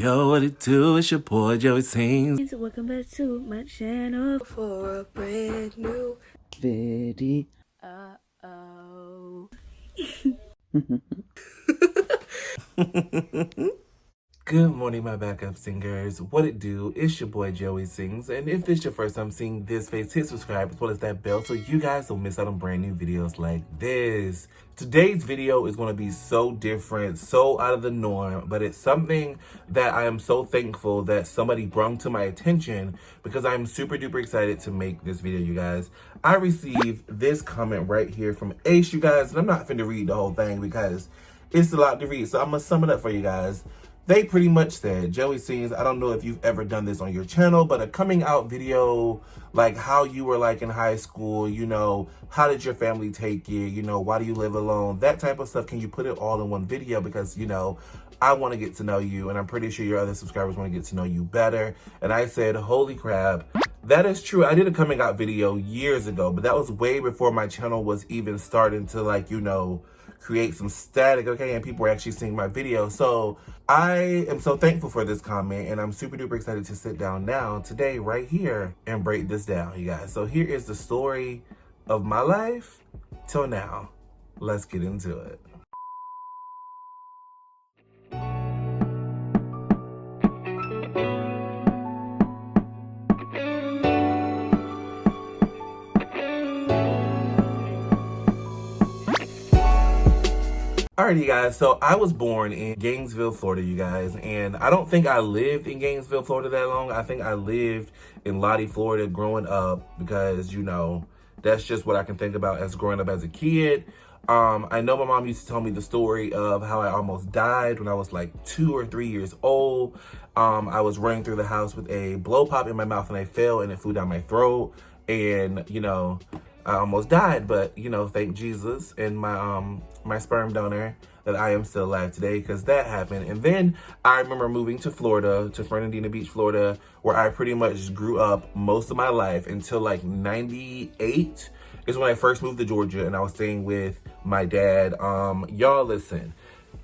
Yo, what it do? It's your boy Joey Sings. Welcome back to my channel for a brand new Video. Good morning, my backup singers. What it do? It's your boy Joey Sings, and if this is your first time seeing this face, hit subscribe as well as that bell so you guys don't miss out on brand new videos like this. Today's video is going to be so different, so out of the norm, but it's something that I am so thankful that somebody brought to my attention because I'm super duper excited to make this video, you guys. I received this comment right here from Ace, you guys, and I'm not finna read the whole thing because it's a lot to read, so I'm gonna sum it up for you guys. They pretty much said, Joey Sings, I don't know if you've ever done this on your channel, but a coming out video, like how you were like in high school, you know, how did your family take it, you know, why do you live alone, that type of stuff. Can you put it all in one video? Because, you know, I want to get to know you, and I'm pretty sure your other subscribers want to get to know you better. And I said, holy crap, that is true. I did a coming out video years ago, but that was way before my channel was even starting to, like, you know, create some static, okay, and people were actually seeing my video. So I am so thankful for this comment, and I'm super duper excited to sit down now today right here and break this down, you guys. So here is the story of my life till now. Let's get into it. Alrighty, guys, so I was born in Gainesville, Florida, you guys, and I don't think I lived in Gainesville, Florida that long. I think I lived in Lottie, Florida growing up because, you know, that's just what I can think about as growing up as a kid. I know my mom used to tell me the story of how I almost died when I was like 2 or 3 years old. I was running through the house with a blow pop in my mouth and I fell and it flew down my throat, and, you know, I almost died, but, you know, thank Jesus and my sperm donor that I am still alive today, because that happened. And then I remember moving to Florida, to Fernandina Beach, Florida, where I pretty much grew up most of my life until like 98 is when I first moved to Georgia, and I was staying with my dad. Y'all listen.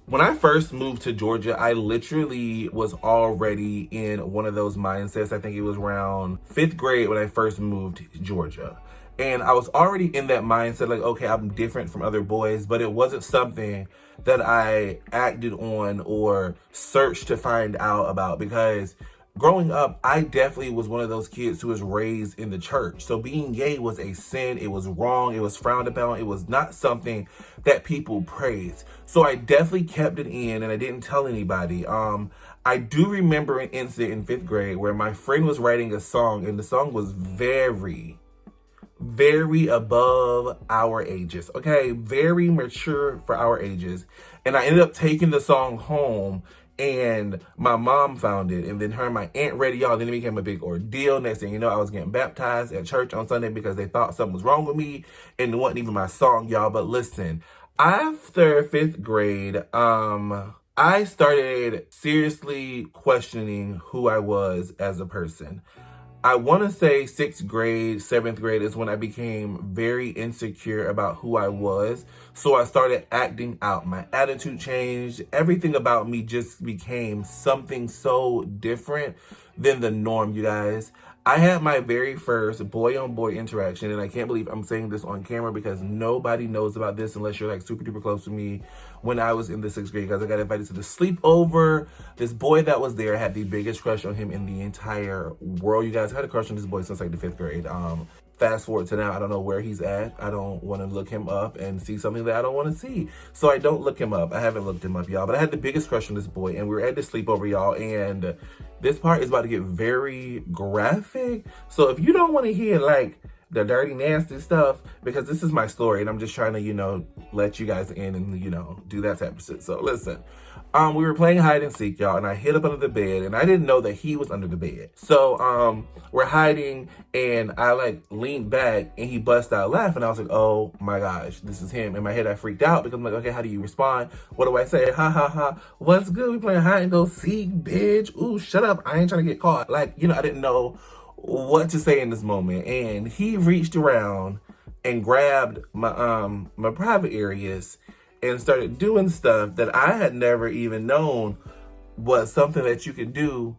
When I first moved to Georgia, I literally was already in one of those mindsets. I think it was around 5th grade when I first moved to Georgia. And I was already in that mindset, like, okay, I'm different from other boys, but it wasn't something that I acted on or searched to find out about, because growing up, I definitely was one of those kids who was raised in the church. So being gay was a sin, it was wrong, it was frowned upon, it was not something that people praised. So I definitely kept it in and I didn't tell anybody. I do remember an incident in 5th grade where my friend was writing a song, and the song was very above our ages, okay? Very mature for our ages. And I ended up taking the song home, and my mom found it, and then her and my aunt read it, y'all. Then it became a big ordeal. Next thing you know, I was getting baptized at church on Sunday because they thought something was wrong with me, and it wasn't even my song, y'all. But listen, after 5th grade, I started seriously questioning who I was as a person. I want to say 6th grade, 7th grade is when I became very insecure about who I was. So I started acting out. My attitude changed. Everything about me just became something so different than the norm, you guys. I had my very first boy-on-boy interaction, and I can't believe I'm saying this on camera because nobody knows about this unless you're like super duper close to me. When I was in the 6th grade, guys, I got invited to the sleepover. This boy that was there, I had the biggest crush on him in the entire world. You guys, I had a crush on this boy since like the 5th grade. Fast forward to now, I don't know where he's at. I don't want to look him up and see something that I don't want to see. So I don't look him up. I haven't looked him up, y'all. But I had the biggest crush on this boy, and we were at the sleepover, y'all. And this part is about to get very graphic. So if you don't want to hear like the dirty, nasty stuff, because this is my story, and I'm just trying to, you know, let you guys in and, you know, do that type of shit. So listen. We were playing hide and seek, y'all, and I hid up under the bed, and I didn't know that he was under the bed. So, we're hiding, and I, like, leaned back, and he bust out laughing. I was like, oh, my gosh, this is him. In my head, I freaked out, because I'm like, okay, how do you respond? What do I say? Ha, ha, ha. What's good? We playing hide and go seek, bitch. Ooh, shut up. I ain't trying to get caught. Like, you know, I didn't know what to say in this moment. And he reached around and grabbed my private areas and started doing stuff that I had never even known was something that you could do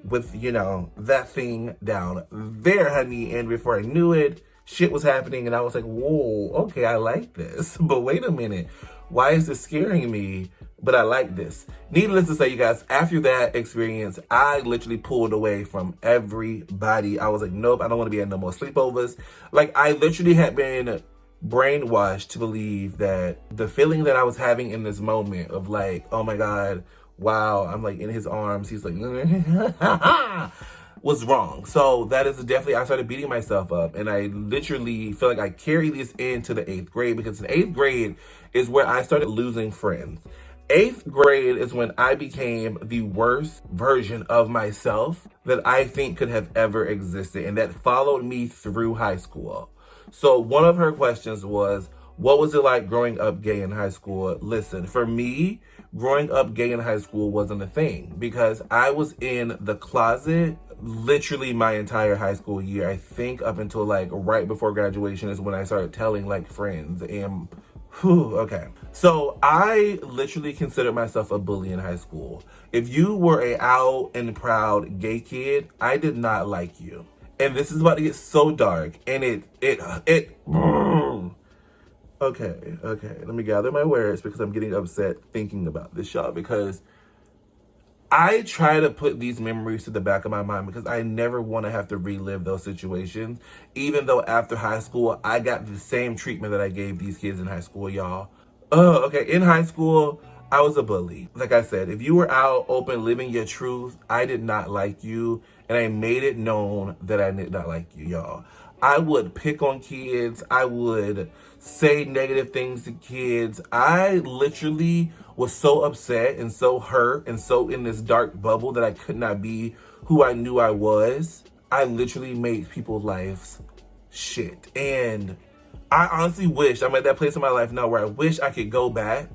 with, you know, that thing down there, honey. And before I knew it, shit was happening, and I was like, whoa, okay, I like this. But wait a minute, why is this scaring me? But I like this. Needless to say, you guys, after that experience, I literally pulled away from everybody. I was like, nope, I don't want to be at no more sleepovers. Like, I literally had been brainwashed to believe that the feeling that I was having in this moment of like, oh my God, wow, I'm like in his arms, he's like, was wrong. So that is definitely, I started beating myself up, and I literally feel like I carry this into the 8th grade, because in 8th grade is where I started losing friends. 8th grade is when I became the worst version of myself that I think could have ever existed, and that followed me through high school. So one of her questions was, what was it like growing up gay in high school? Listen, for me, growing up gay in high school wasn't a thing, because I was in the closet literally my entire high school year. I think up until like right before graduation is when I started telling like friends, and okay. So I literally considered myself a bully in high school. If you were a out and proud gay kid, I did not like you. And this is about to get so dark, and okay, let me gather my words, because I'm getting upset thinking about this, y'all, because I try to put these memories to the back of my mind, because I never want to have to relive those situations, even though after high school, I got the same treatment that I gave these kids in high school, y'all. Okay, in high school, I was a bully. Like I said, if you were out, open, living your truth, I did not like you, and I made it known that I did not like you, y'all. I would pick on kids. I would say negative things to kids. I literally was so upset and so hurt and so in this dark bubble that I could not be who I knew I was. I literally made people's lives shit. And I honestly wish, I'm at that place in my life now where I wish I could go back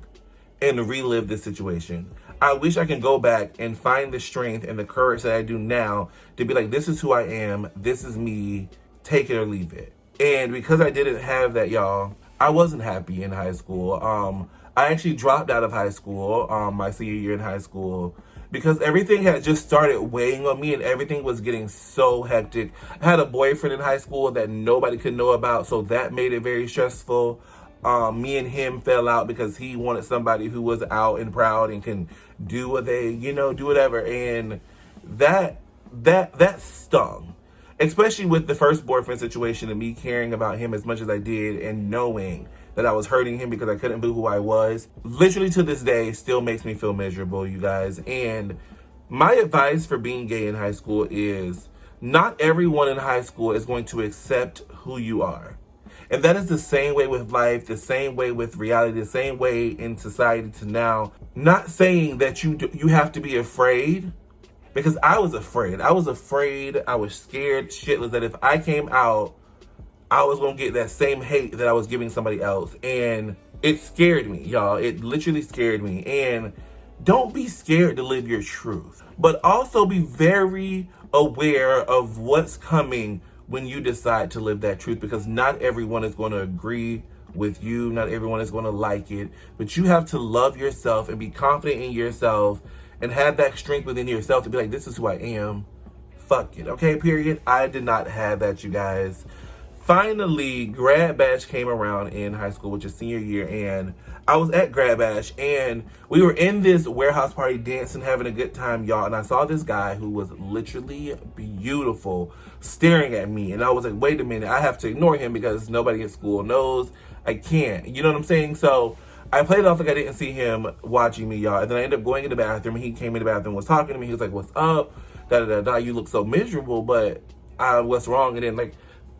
and relive this situation. I wish I can go back and find the strength and the courage that I do now to be like, this is who I am, this is me, take it or leave it. And because I didn't have that, y'all, I wasn't happy in high school. I actually dropped out of high school, my senior year in high school, because everything had just started weighing on me, and everything was getting so hectic. I had a boyfriend in high school that nobody could know about, so that made it very stressful. Me and him fell out because he wanted somebody who was out and proud and can do what they, do whatever. And that stung, especially with the first boyfriend situation and me caring about him as much as I did and knowing that I was hurting him because I couldn't be who I was. Literally to this day still makes me feel miserable, you guys. And my advice for being gay in high school is not everyone in high school is going to accept who you are. And that is the same way with life, the same way with reality, the same way in society to now. Not saying that you have to be afraid, because I was afraid. I was scared shitless that if I came out, I was going to get that same hate that I was giving somebody else. And it scared me, y'all. It literally scared me. And don't be scared to live your truth, but also be very aware of what's coming when you decide to live that truth, because not everyone is going to agree with you. Not everyone is going to like it, but you have to love yourself and be confident in yourself and have that strength within yourself to be like, this is who I am. Fuck it. Okay, period. I did not have that, you guys. Finally, grad bash came around in high school, which is senior year, and I was at grad bash, and we were in this warehouse party dancing, having a good time, y'all, and I saw this guy who was literally beautiful staring at me, and I was like, wait a minute, I have to ignore him because nobody at school knows. I can't, you know what I'm saying? So I played it off like I didn't see him watching me, y'all, and then I ended up going in the bathroom, and he came in the bathroom, was talking to me, he was like, what's up, da-da-da-da, you look so miserable, but what's wrong? And then, like,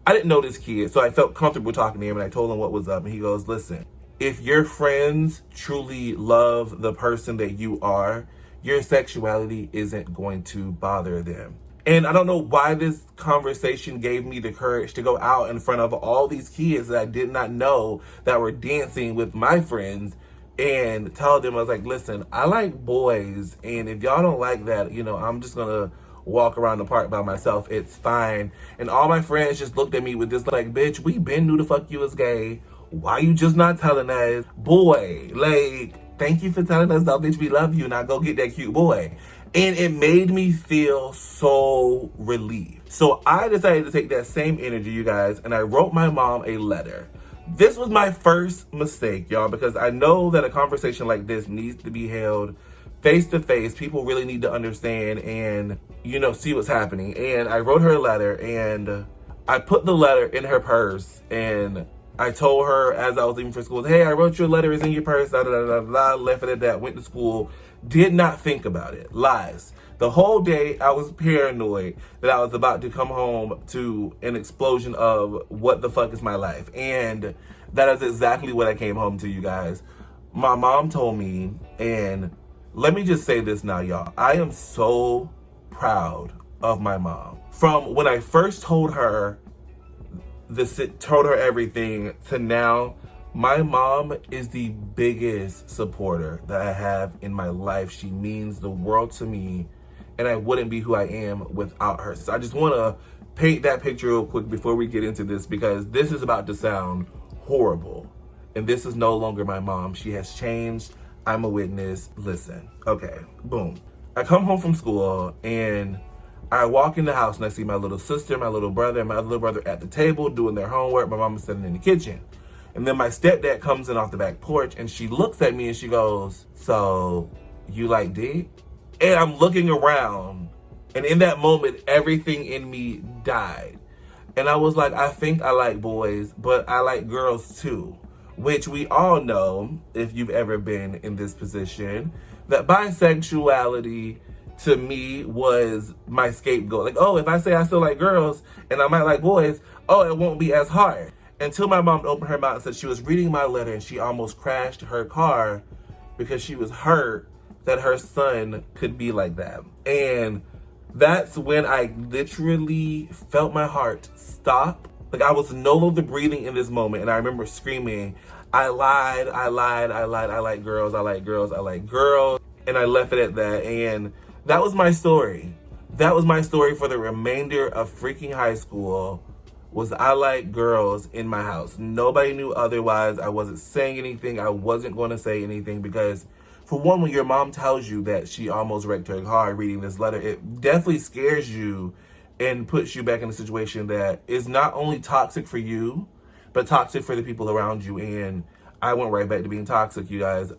I didn't know this kid, so I felt comfortable talking to him, and I told him what was up, and he goes, listen, if your friends truly love the person that you are, your sexuality isn't going to bother them. And I don't know why this conversation gave me the courage to go out in front of all these kids that I did not know that were dancing with my friends and tell them, I was like, listen, I like boys, and if y'all don't like that, I'm just gonna walk around the park by myself. It's fine. And all my friends just looked at me with this like, bitch, we been knew the fuck you was gay. Why you just not telling us? Boy, like, thank you for telling us that, bitch, we love you. Now go get that cute boy. And it made me feel so relieved. So I decided to take that same energy, you guys, and I wrote my mom a letter. This was my first mistake, y'all, because I know that a conversation like this needs to be held face to face. People really need to understand and, see what's happening. And I wrote her a letter, and I put the letter in her purse, and I told her as I was leaving for school, hey, I wrote you a letter, it's in your purse, da da da da da, left it at that, went to school, did not think about it. Lies. The whole day I was paranoid that I was about to come home to an explosion of what the fuck is my life. And that is exactly what I came home to, you guys. My mom told me, and let me just say this now, y'all. I am so proud of my mom. From when I first told her everything to now, my mom is the biggest supporter that I have in my life. She means the world to me, and I wouldn't be who I am without her. So I just want to paint that picture real quick before we get into this, because this is about to sound horrible. And this is no longer my mom. She has changed. I'm a witness. Listen. Okay, boom. I come home from school, and I walk in the house, and I see my little sister, my little brother, and my other little brother at the table doing their homework. My mom is sitting in the kitchen. And then my stepdad comes in off the back porch, and she looks at me and she goes, so you like dick? And I'm looking around, and in that moment, everything in me died. And I was like, I think I like boys, but I like girls too. Which we all know, if you've ever been in this position, that bisexuality to me was my scapegoat. Like, oh, if I say I still like girls and I might like boys, oh, it won't be as hard. Until my mom opened her mouth and said she was reading my letter, and she almost crashed her car because she was hurt that her son could be like that. And that's when I literally felt my heart stop. Like, I was no longer breathing in this moment. And I remember screaming, I lied, I like girls, I like girls, I like girls. And I left it at that. And that was my story. That was my story for the remainder of freaking high school. Was I like girls in my house. Nobody knew otherwise. I wasn't saying anything. I wasn't going to say anything because, for one, when your mom tells you that she almost wrecked her car reading this letter, it definitely scares you and puts you back in a situation that is not only toxic for you, but toxic for the people around you. And I went right back to being toxic, you guys.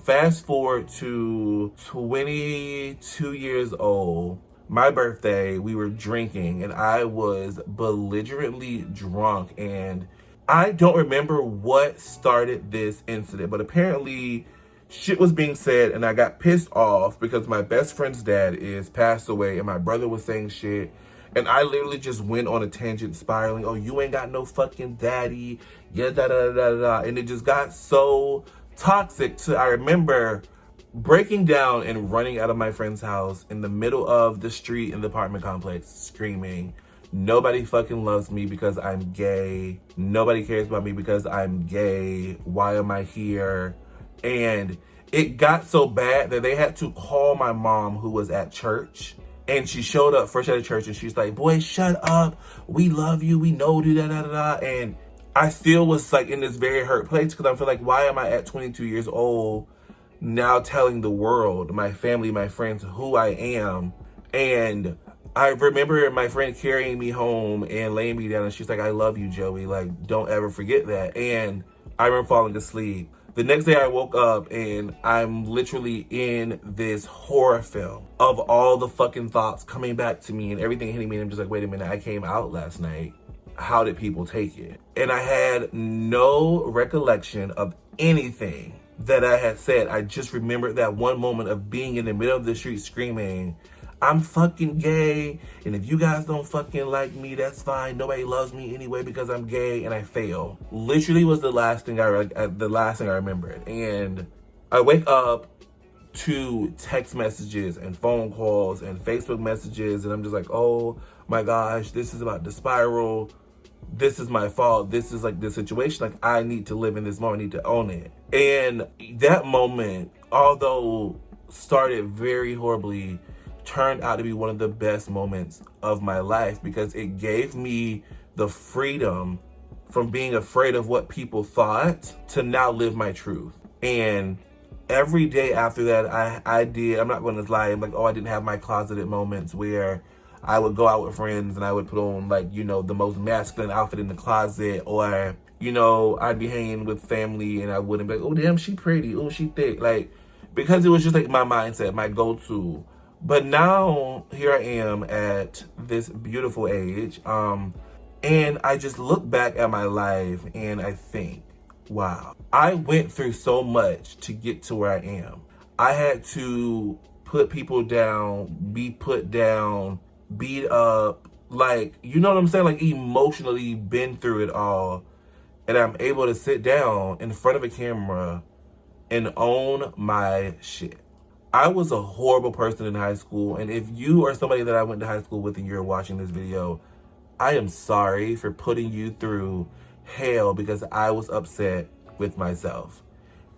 Fast forward to 22 years old. My birthday, we were drinking, and I was belligerently drunk, and I don't remember what started this incident, but apparently shit was being said, and I got pissed off because my best friend's dad is passed away, and my brother was saying shit, and I literally just went on a tangent spiraling, oh, you ain't got no fucking daddy, yeah, da da da da da, and it just got so toxic. So I remember breaking down and running out of my friend's house in the middle of the street in the apartment complex, screaming, nobody fucking loves me because I'm gay. Nobody cares about me because I'm gay. Why am I here? And it got so bad that they had to call my mom, who was at church. And she showed up first at church, and she's like, boy, shut up. We love you. We know you, da da da da. And I still was like in this very hurt place because I feel like, why am I at 22 years old now telling the world, my family, my friends, who I am? And I remember my friend carrying me home and laying me down, and she's like, I love you, Joey. Like, don't ever forget that. And I remember falling asleep. The next day I woke up, and I'm literally in this horror film of all the fucking thoughts coming back to me and everything hitting me. And I'm just like, wait a minute, I came out last night. How did people take it? And I had no recollection of anything that I had said. I just remembered that one moment of being in the middle of the street screaming, I'm fucking gay, and if you guys don't fucking like me, that's fine. Nobody loves me anyway because I'm gay, and I fail. Literally was the last thing I remembered. And I wake up to text messages and phone calls and Facebook messages, and I'm just like, oh my gosh, this is about to spiral. This is my fault. This is like the situation. Like, I need to live in this moment. I need to own it. And that moment, although started very horribly, turned out to be one of the best moments of my life because it gave me the freedom from being afraid of what people thought to now live my truth. And every day after that, I did, I'm not going to lie, like, oh, I didn't have my closeted moments where I would go out with friends and I would put on, like, you know, the most masculine outfit in the closet, or, you know, I'd be hanging with family and I wouldn't be like, oh, damn, she pretty, oh, she thick, like, because it was just like my mindset, my go-to. But now here I am at this beautiful age, and I just look back at my life and I think, wow, I went through so much to get to where I am. I had to put people down, be put down, beat up, like, you know what I'm saying? Like, emotionally been through it all. And I'm able to sit down in front of a camera and own my shit. I was a horrible person in high school. And if you are somebody that I went to high school with and you're watching this video, I am sorry for putting you through hell because I was upset with myself.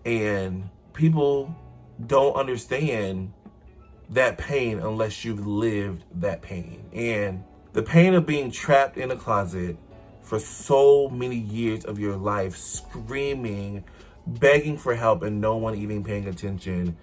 And people don't understand that pain unless you've lived that pain. And the pain of being trapped in a closet for so many years of your life, screaming, begging for help, and no one even paying attention,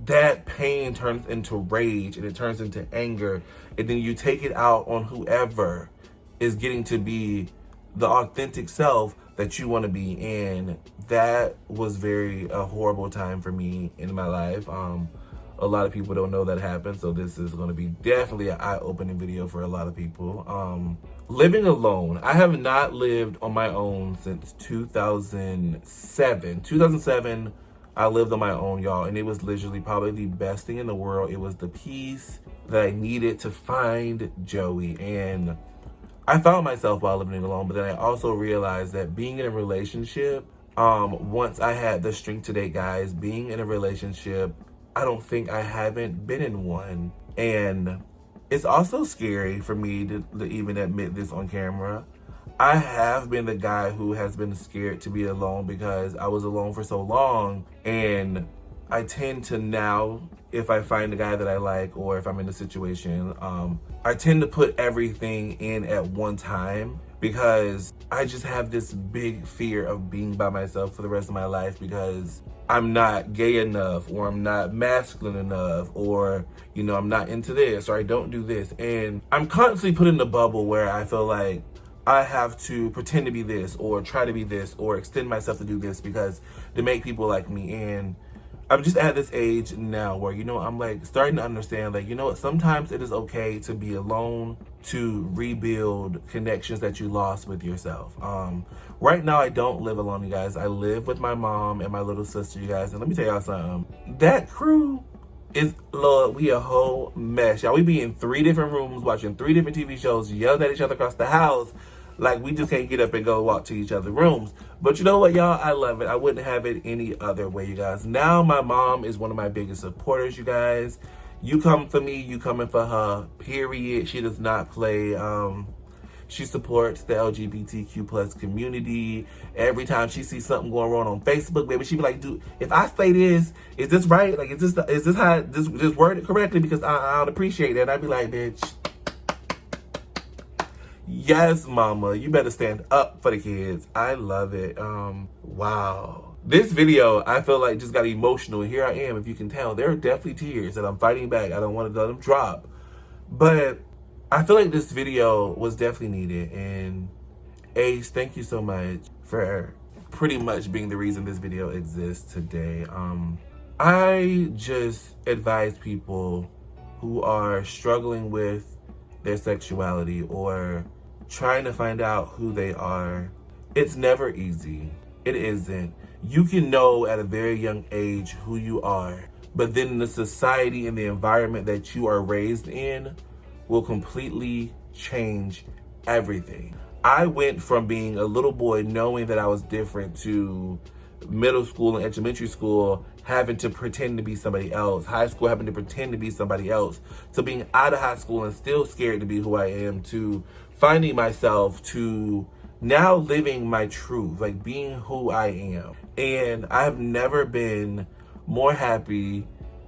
that pain turns into rage and it turns into anger. And then you take it out on whoever is getting to be the authentic self that you want to be. And that was a horrible time for me in my life. A lot of people don't know that happened, so this is going to be definitely an eye-opening video for a lot of people. Living alone. I have not lived on my own since 2007. 2007, I lived on my own, y'all, and it was literally probably the best thing in the world. It was the peace that I needed to find Joey, and I found myself while living alone, but then I also realized that being in a relationship, once I had the strength to date guys, being in a relationship, I don't think I haven't been in one. And it's also scary for me to even admit this on camera. I have been the guy who has been scared to be alone because I was alone for so long. And I tend to now, if I find a guy that I like or if I'm in a situation, I tend to put everything in at one time because I just have this big fear of being by myself for the rest of my life because I'm not gay enough, or I'm not masculine enough, or, you know, I'm not into this, or I don't do this. And I'm constantly put in a bubble where I feel like I have to pretend to be this, or try to be this, or extend myself to do this because to make people like me. And I'm just at this age now where, you know, I'm like starting to understand, like, you know what, sometimes it is okay to be alone, to rebuild connections that you lost with yourself. Right now, I don't live alone, you guys. I live with my mom and my little sister, you guys. And let me tell y'all something. That crew is, Lord, we a whole mess. Y'all, we be in 3 different rooms, watching 3 different TV shows, yelling at each other across the house. Like, we just can't get up and go walk to each other's rooms. But you know what, y'all? I love it. I wouldn't have it any other way, you guys. Now, my mom is one of my biggest supporters, you guys. You come for me, you coming for her, period. She does not play. She supports the LGBTQ plus community. Every time she sees something going wrong on Facebook, baby, she be like, dude, if I say this, is this right? Like, is this how this worded correctly? Because I don't appreciate that. And I'd be like, bitch, yes, mama, you better stand up for the kids. I love it. Wow. This video, I feel like just got emotional. Here I am, if you can tell. There are definitely tears that I'm fighting back. I don't want to let them drop. But I feel like this video was definitely needed. And Ace, thank you so much for pretty much being the reason this video exists today. I just advise people who are struggling with their sexuality or trying to find out who they are. It's never easy. It isn't. You can know at a very young age who you are, but then the society and the environment that you are raised in will completely change everything. I went from being a little boy knowing that I was different to middle school and elementary school having to pretend to be somebody else, high school having to pretend to be somebody else, to being out of high school and still scared to be who I am, to finding myself, to now living my truth, like being who I am. And I have never been more happy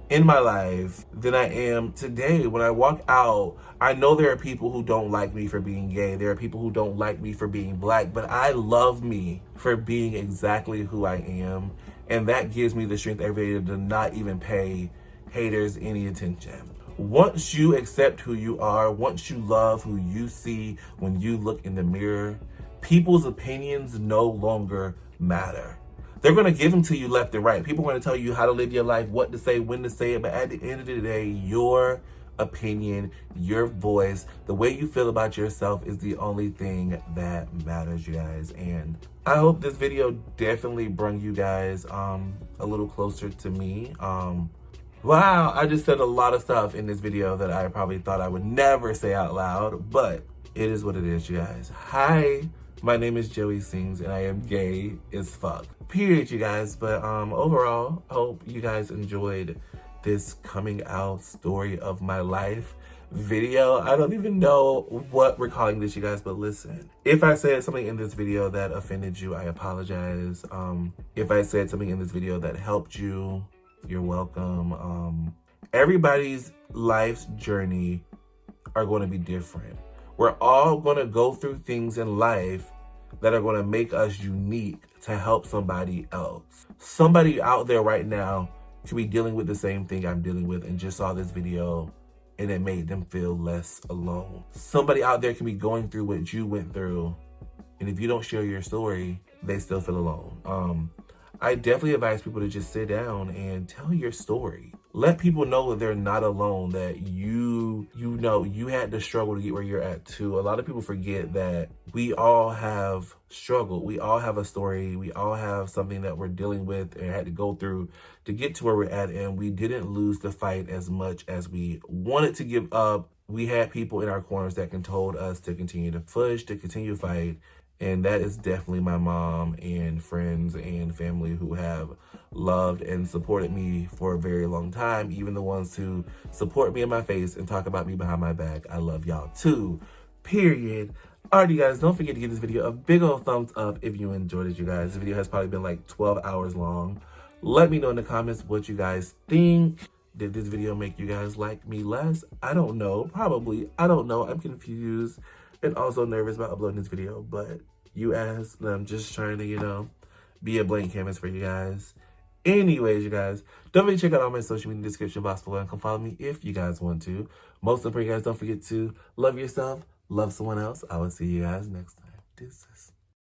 in my life than I am today. When I walk out, I know there are people who don't like me for being gay. There are people who don't like me for being black, but I love me for being exactly who I am. And that gives me the strength every day to not even pay haters any attention. Once you accept who you are, once you love who you see when you look in the mirror, people's opinions no longer matter. They're going to give them to you left and right. People are going to tell you how to live your life, what to say, when to say it. But at the end of the day, your opinion, your voice, the way you feel about yourself is the only thing that matters, you guys. And I hope this video definitely brought you guys a little closer to me. Wow, I just said a lot of stuff in this video that I probably thought I would never say out loud, but it is what it is, you guys. Hi, my name is joeysings, and I am gay as fuck. Period, you guys. But overall, I hope you guys enjoyed this coming out story of my life video. I don't even know what we're calling this, you guys, but listen. If I said something in this video that offended you, I apologize. If I said something in this video that helped you, you're welcome. Everybody's life's journey are going to be different. We're all going to go through things in life that are going to make us unique to help somebody else. Somebody out there right now could be dealing with the same thing I'm dealing with and just saw this video and it made them feel less alone. Somebody out there can be going through what you went through, and if you don't share your story, they still feel alone. I definitely advise people to just sit down and tell your story. Let people know that they're not alone, that you had to struggle to get where you're at too. A lot of people forget that we all have struggled. We all have a story. We all have something that we're dealing with and had to go through to get to where we're at. And we didn't lose the fight as much as we wanted to give up. We had people in our corners that told us to continue to push, to continue to fight. And that is definitely my mom and friends and family who have loved and supported me for a very long time. Even the ones who support me in my face and talk about me behind my back. I love y'all too. Period. Alright, you guys, don't forget to give this video a big old thumbs up if you enjoyed it, you guys. This video has probably been like 12 hours long. Let me know in the comments what you guys think. Did this video make you guys like me less? I don't know. Probably. I don't know. I'm confused and also nervous about uploading this video, but you asked, and I'm just trying to, be a blank canvas for you guys. Anyways, you guys, don't forget to check out all my social media in the description box below and come follow me if you guys want to. Most important, guys, don't forget to love yourself, love someone else. I will see you guys next time. Deuces.